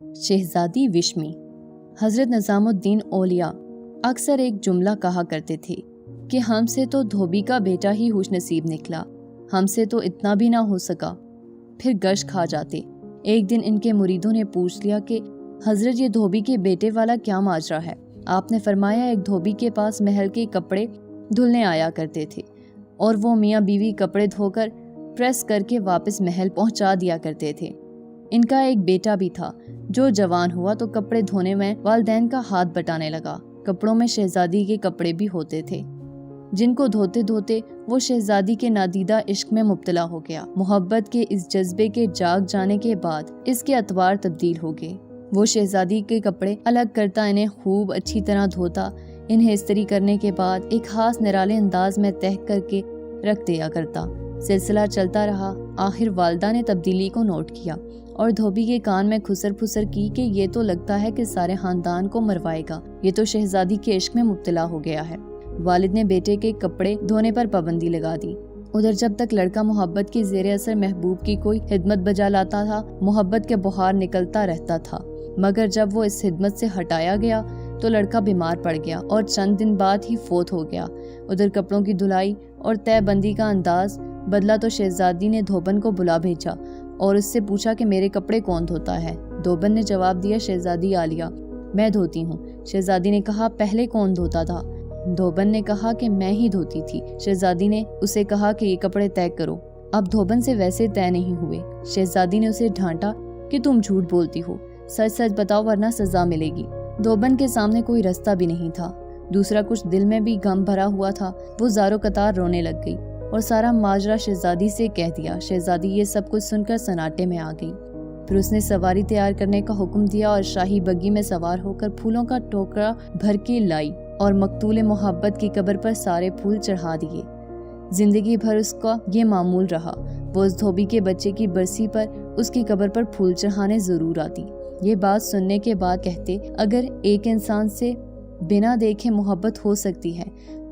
شہزادی وشمی۔ حضرت نظام الدین اولیاء اکثر ایک جملہ کہا کرتے تھے کہ ہم سے تو دھوبی کا بیٹا ہی خوش نصیب نکلا، ہم سے تو اتنا بھی نہ ہو سکا۔ پھر گش کھا جاتے۔ ایک دن ان کے مریدوں نے پوچھ لیا کہ حضرت یہ دھوبی کے بیٹے والا کیا ماجرا ہے؟ آپ نے فرمایا ایک دھوبی کے پاس محل کے کپڑے دھلنے آیا کرتے تھے اور وہ میاں بیوی کپڑے دھو کر پریس کر کے واپس محل پہنچا دیا کرتے تھے۔ ان کا ایک بیٹا بھی تھا جو جوان ہوا تو کپڑے دھونے میں والدین کا ہاتھ بٹانے لگا۔ کپڑوں میں شہزادی کے کپڑے بھی ہوتے تھے جن کو دھوتے دھوتے وہ شہزادی کے نادیدہ عشق میں مبتلا ہو گیا۔ محبت کے اس جذبے کے جاگ جانے کے بعد اس کے اطوار تبدیل ہو گئے۔ وہ شہزادی کے کپڑے الگ کرتا، انہیں خوب اچھی طرح دھوتا، انہیں استری کرنے کے بعد ایک خاص نرالے انداز میں تہہ کر کے رکھ دیا کرتا۔ سلسلہ چلتا رہا۔ آخر والدہ نے تبدیلی کو نوٹ کیا اور دھوبی کے کان میں خسر پھسر کی کہ یہ تو لگتا ہے کہ سارے خاندان کو مروائے گا، یہ تو شہزادی کے عشق میں مبتلا ہو گیا ہے۔ والد نے بیٹے کے کپڑے دھونے پر پابندی لگا دی۔ ادھر جب تک لڑکا محبت کی زیر اثر محبوب کی کوئی خدمت بجا لاتا تھا، محبت کے بخار نکلتا رہتا تھا، مگر جب وہ اس خدمت سے ہٹایا گیا تو لڑکا بیمار پڑ گیا اور چند دن بعد ہی فوت ہو گیا۔ ادھر کپڑوں کی دھلائی اور تہہ بندی کا انداز بدلا تو شہزادی نے دھوبن کو بلا بھیجا اور اس سے پوچھا کہ میرے کپڑے کون دھوتا ہے؟ دھوبن نے جواب دیا شہزادی عالیہ، میں دھوتی ہوں۔ شہزادی نے کہا پہلے کون دھوتا تھا؟ دھوبن نے کہا کہ میں ہی دھوتی تھی۔ شہزادی نے اسے کہا کہ یہ کپڑے طے کرو۔ اب دھوبن سے ویسے طے نہیں ہوئے۔ شہزادی نے اسے ڈھانٹا کہ تم جھوٹ بولتی ہو، سچ سچ بتاؤ ورنہ سزا ملے گی۔ دھوبن کے سامنے کوئی رستہ بھی نہیں تھا، دوسرا کچھ دل میں بھی غم بھرا ہوا تھا۔ وہ زارو قطار رونے لگ گئی اور سارا ماجرا شہزادی سے کہہ دیا۔ شہزادی یہ سب کچھ سن کر سناٹے میں آ گئی۔ پھر اس نے سواری تیار کرنے کا حکم دیا اور شاہی بگی میں سوار ہو کر پھولوں کا ٹوکرا بھر کے لائی اور مقتول محبت کی قبر پر سارے پھول چڑھا دیے۔ زندگی بھر اس کا یہ معمول رہا، وہ اس دھوبی کے بچے کی برسی پر اس کی قبر پر پھول چڑھانے ضرور آتی۔ یہ بات سننے کے بعد کہتے اگر ایک انسان سے بنا دیکھے محبت ہو سکتی ہے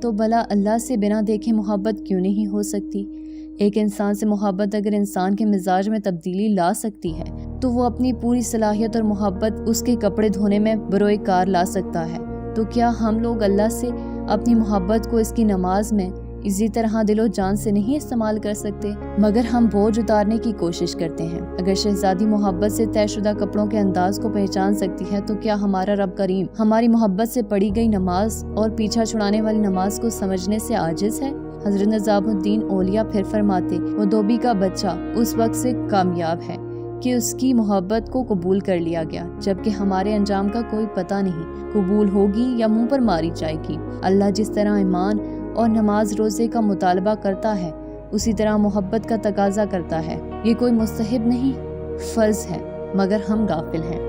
تو بھلا اللہ سے بنا دیکھے محبت کیوں نہیں ہو سکتی؟ ایک انسان سے محبت اگر انسان کے مزاج میں تبدیلی لا سکتی ہے تو وہ اپنی پوری صلاحیت اور محبت اس کے کپڑے دھونے میں بروئے کار لا سکتا ہے، تو کیا ہم لوگ اللہ سے اپنی محبت کو اس کی نماز میں اسی طرح دل و جان سے نہیں استعمال کر سکتے؟ مگر ہم بوجھ اتارنے کی کوشش کرتے ہیں۔ اگر شہزادی محبت سے طے شدہ کپڑوں کے انداز کو پہچان سکتی ہے تو کیا ہمارا رب کریم ہماری محبت سے پڑھی گئی نماز اور پیچھا چھڑانے والی نماز کو سمجھنے سے عاجز ہے؟ حضرت نظام الدین اولیاء پھر فرماتے وہ دھوبی کا بچہ اس وقت سے کامیاب ہے کہ اس کی محبت کو قبول کر لیا گیا، جبکہ ہمارے انجام کا کوئی پتہ نہیں، قبول ہوگی یا منہ پر ماری جائے گی۔ اللہ جس طرح ایمان اور نماز روزے کا مطالبہ کرتا ہے اسی طرح محبت کا تقاضا کرتا ہے۔ یہ کوئی مستحب نہیں، فرض ہے، مگر ہم غافل ہیں۔